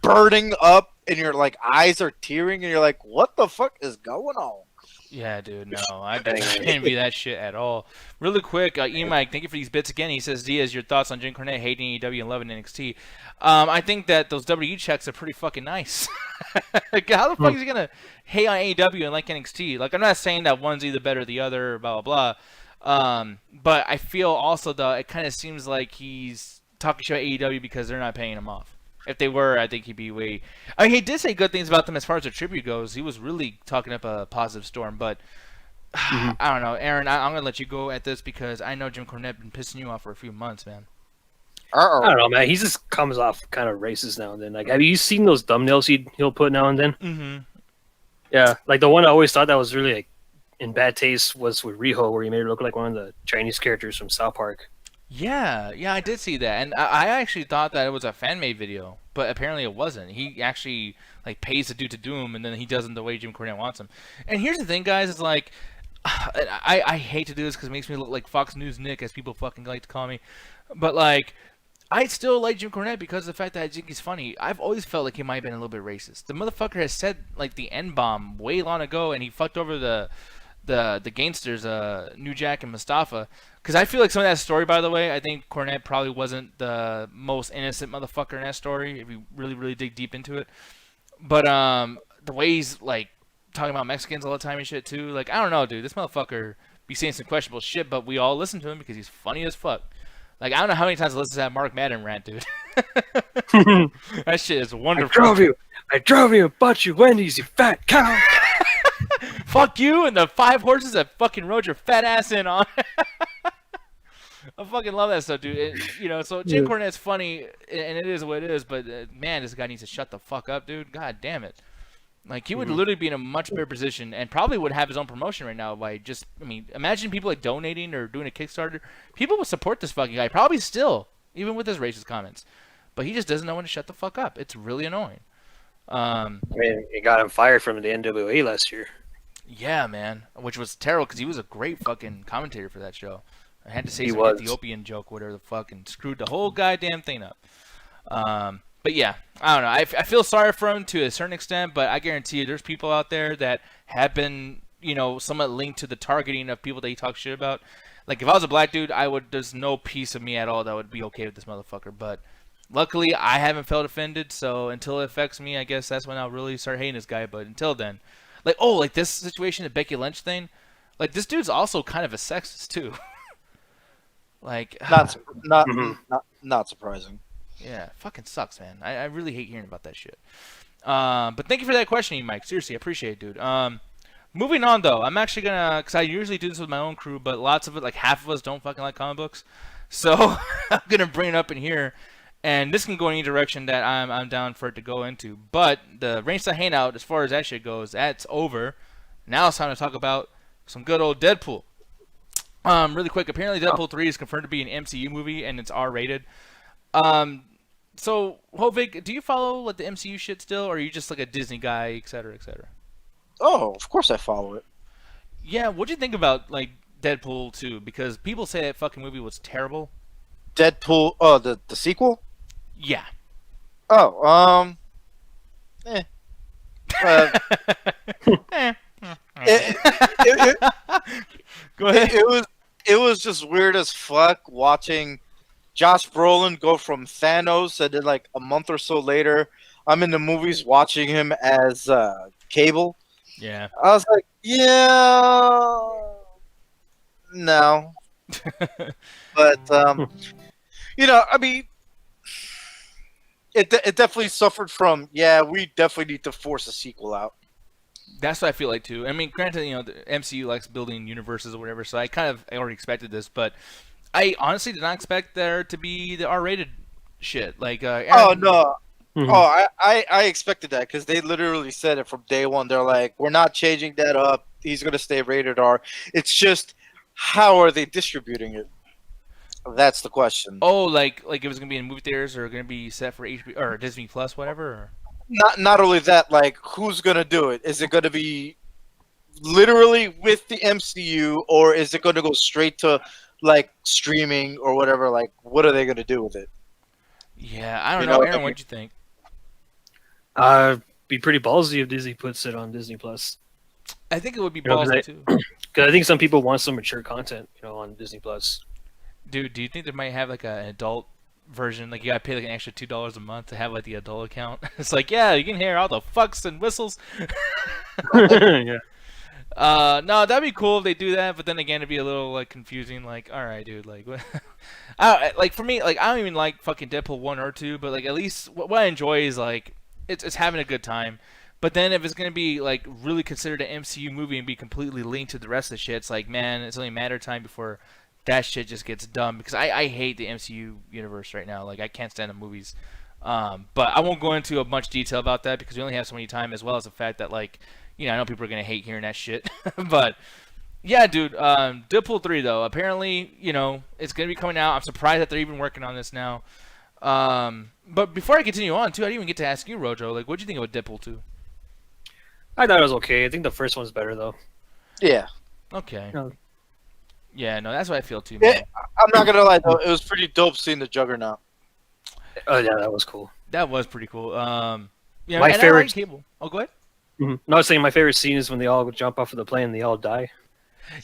burning up and your like eyes are tearing and you're like, what the fuck is going on? Yeah, dude, no, I can't envy that shit at all. Really quick, E-Mike, thank you for these bits again. He says, Diaz, your thoughts on Jim Cornette hating AEW and loving NXT. I think that those WWE checks are pretty fucking nice. Like, how the fuck is he going to hate on AEW and like NXT? Like, I'm not saying that one's either better or the other, or blah, blah, blah. But I feel also, though, it kind of seems like he's talking shit about AEW because they're not paying him off. If they were, I think he'd be way... I mean, he did say good things about them as far as their tribute goes. He was really talking up a positive storm, but I don't know. Aaron, I'm going to let you go at this because I know Jim Cornette been pissing you off for a few months, man. Uh-oh. I don't know, man. He just comes off kind of racist now and then. Like, have you seen those thumbnails he'll put now and then? Mm-hmm. Yeah, like the one I always thought that was really like in bad taste was with Riho, where he made her look like one of the Chinese characters from South Park. Yeah, I did see that, and I actually thought that it was a fan-made video, but apparently it wasn't. He actually like pays the dude to do him, and then he does him the way Jim Cornette wants him. And here's the thing, guys, is like, I hate to do this because it makes me look like Fox News Nick, as people fucking like to call me, but like, I still like Jim Cornette because of the fact that I think he's funny. I've always felt like he might have been a little bit racist. The motherfucker has said like the N-bomb way long ago, and he fucked over the gangsters, New Jack and Mustafa. Because I feel like some of that story, by the way, I think Cornette probably wasn't the most innocent motherfucker in that story, if you really, really dig deep into it. But the way he's, like, talking about Mexicans all the time and shit, too, like, I don't know, dude. This motherfucker be saying some questionable shit, but we all listen to him because he's funny as fuck. Like, I don't know how many times I listened to that Mark Madden rant, dude. That shit is wonderful. I drove you and bought you Wendy's, you fat cow. Fuck you and the 5 horses that fucking rode your fat ass in on. I fucking love that stuff, dude. So Jim Cornette's funny, and it is what it is, but man, this guy needs to shut the fuck up, dude. God damn it. Like, he would literally be in a much better position and probably would have his own promotion right now by just, imagine people like donating or doing a Kickstarter. People would support this fucking guy, probably still, even with his racist comments. But he just doesn't know when to shut the fuck up. It's really annoying. I mean, he got him fired from the NWA last year. Yeah, man. Which was terrible because he was a great fucking commentator for that show. I had to say He some was. Ethiopian joke, whatever the fuck, and screwed the whole goddamn thing up. But yeah, I don't know. I feel sorry for him to a certain extent, but I guarantee you there's people out there that have been, somewhat linked to the targeting of people that he talks shit about. Like, if I was a black dude, there's no piece of me at all that would be okay with this motherfucker. But luckily, I haven't felt offended, so until it affects me, I guess that's when I'll really start hating this guy. But until then, like this situation, the Becky Lynch thing, like, this dude's also kind of a sexist too. Like, Not surprising. yeah, fucking sucks, man. I really hate hearing about that shit. But thank you for that question, Mike. Seriously, I appreciate it, dude. Moving on, though. I'm actually gonna, because I usually do this with my own crew, but lots of it, like half of us don't fucking like comic books. So I'm gonna bring it up in here, and this can go in any direction that I'm down for it to go into. But the Ringside Hangout, as far as that shit goes, that's over. Now it's time to talk about some good old Deadpool. Really quick, apparently Deadpool 3 is confirmed to be an MCU movie, and it's R-rated. So, Hovig, do you follow like the MCU shit still, or are you just like a Disney guy, et cetera, et cetera? Oh, of course I follow it. Yeah, what'd you think about like Deadpool 2? Because people say that fucking movie was terrible. Deadpool, the sequel? Yeah. Oh, eh. Go ahead. It was just weird as fuck watching Josh Brolin go from Thanos, and then like a month or so later, I'm in the movies watching him as Cable. Yeah. I was like, yeah, no, but I mean, it definitely suffered from. Yeah, we definitely need to force a sequel out. That's what I feel like too. I mean, granted, the MCU likes building universes or whatever, so I already expected this, but I honestly did not expect there to be the R-rated shit. Like, Oh no. Mhm. Oh, I expected that because they literally said it from day one. They're like, we're not changing that up. He's gonna stay rated R. It's just how are they distributing it? That's the question. oh, like it was gonna be in movie theaters or gonna be set for HBO or Disney Plus, whatever. Or... Not only that, like who's gonna do it? Is it gonna be literally with the MCU, or is it gonna go straight to like streaming or whatever? Like, what are they gonna do with it? Yeah, I don't You know. know, Aaron, like- what'd you think? Be pretty ballsy if Disney puts it on Disney Plus. I think it would be You know, 'cause ballsy I- too. Because I think some people want some mature content, on Disney Plus. Dude, do you think they might have like an adult version? Like, you gotta pay like an extra $2 a month to have like the adult account. It's like, yeah, you can hear all the fucks and whistles. Yeah. No, that'd be cool if they do that. But then again, it'd be a little like confusing. Like, all right, dude, like, what? Like for me, like I don't even like fucking Deadpool 1 or 2, but like at least what I enjoy is like it's having a good time. But then if it's gonna be like really considered an MCU movie and be completely linked to the rest of the shit, it's like, man, it's only a matter of time before that shit just gets dumb. Because I hate the MCU universe right now. Like, I can't stand the movies. But I won't go into a much detail about that because we only have so many time, as well as the fact that like, I know people are gonna hate hearing that shit. But yeah, dude, Deadpool 3 though, apparently, it's gonna be coming out. I'm surprised that they're even working on this now. But before I continue on too, I didn't even get to ask you, Rojo, like, what'd you think about Deadpool 2? I thought it was okay. I think the first one's better, though. Yeah, Okay. No. Yeah, no, that's what I feel too, man. I'm not gonna lie though, it was pretty dope seeing the Juggernaut. Oh, yeah, that was cool. That was pretty cool. My and I favorite- like Cable. Oh, go ahead. No, I was saying my favorite scene is when they all jump off of the plane and they all die.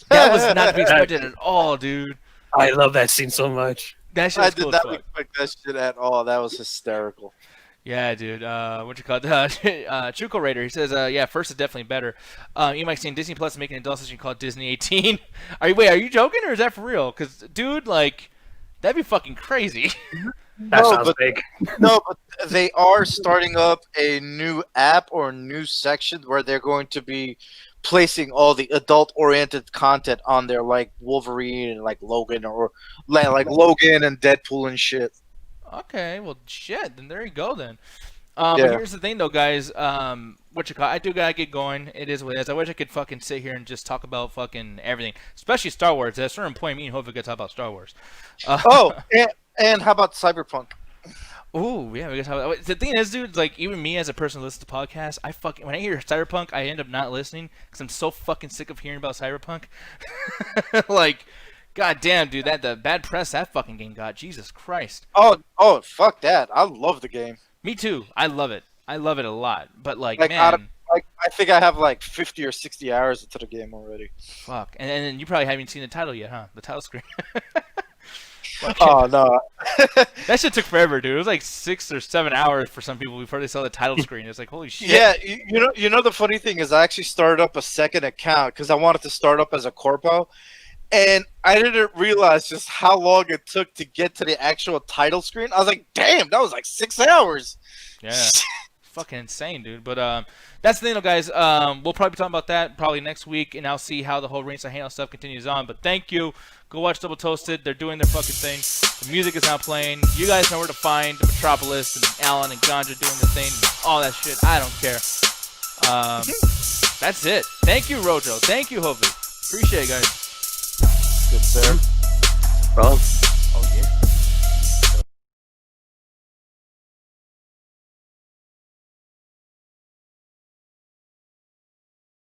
That was not to be expected at all, dude. I love that scene so much. That shit I was did cool as not fuck. expect that shit at all. That was hysterical. Yeah, dude. What you call it? Chuko Raider. He says, yeah, first is definitely better. You might saying Disney Plus is making an adult section called Disney 18. Are you joking or is that for real? Because, dude, like, that'd be fucking crazy. That No, sounds but- fake. No, but they are starting up a new app or new section where they're going to be placing all the adult-oriented content on there, like Wolverine and like Logan, or like Logan and Deadpool and shit. Okay, well, shit. Then there you go. Then, but Yeah. here's the thing, though, guys. I do gotta get going. It is what it is. I wish I could fucking sit here and just talk about fucking everything, especially Star Wars. At a certain point, me and Hova could talk about Star Wars. And how about Cyberpunk? Ooh, yeah. We could talk about, the thing is, dude, like even me as a person who listens to podcasts, when I hear Cyberpunk, I end up not listening because I'm so fucking sick of hearing about Cyberpunk. Like, god damn, dude, the bad press that fucking game got. Jesus Christ. Oh, fuck that! I love the game. Me too. I love it. I love it a lot. But like man, man, I think I have like 50 or 60 hours into the game already. Fuck. And then you probably haven't even seen the title yet, huh? The title screen. Oh no. That shit took forever, dude. It was like 6 or 7 hours for some people before they saw the title screen. It's like, holy shit. Yeah, you know the funny thing is I actually started up a second account because I wanted to start up as a corpo, and I didn't realize just how long it took to get to the actual title screen. I was like, damn, that was like 6 hours. Yeah. Fucking insane, dude. But that's the thing, though, guys. We'll probably be talking about that probably next week, and I'll see how the whole Ringside Hangout stuff continues on. But thank you. Go watch Double Toasted. They're doing their fucking thing. The music is now playing. You guys know where to find the Metropolis and Alan and Ganja doing the thing. All that shit. I don't care. That's it. Thank you, Rojo. Thank you, Hovi. Appreciate it, guys. Good, sir. Problem. Oh, yeah.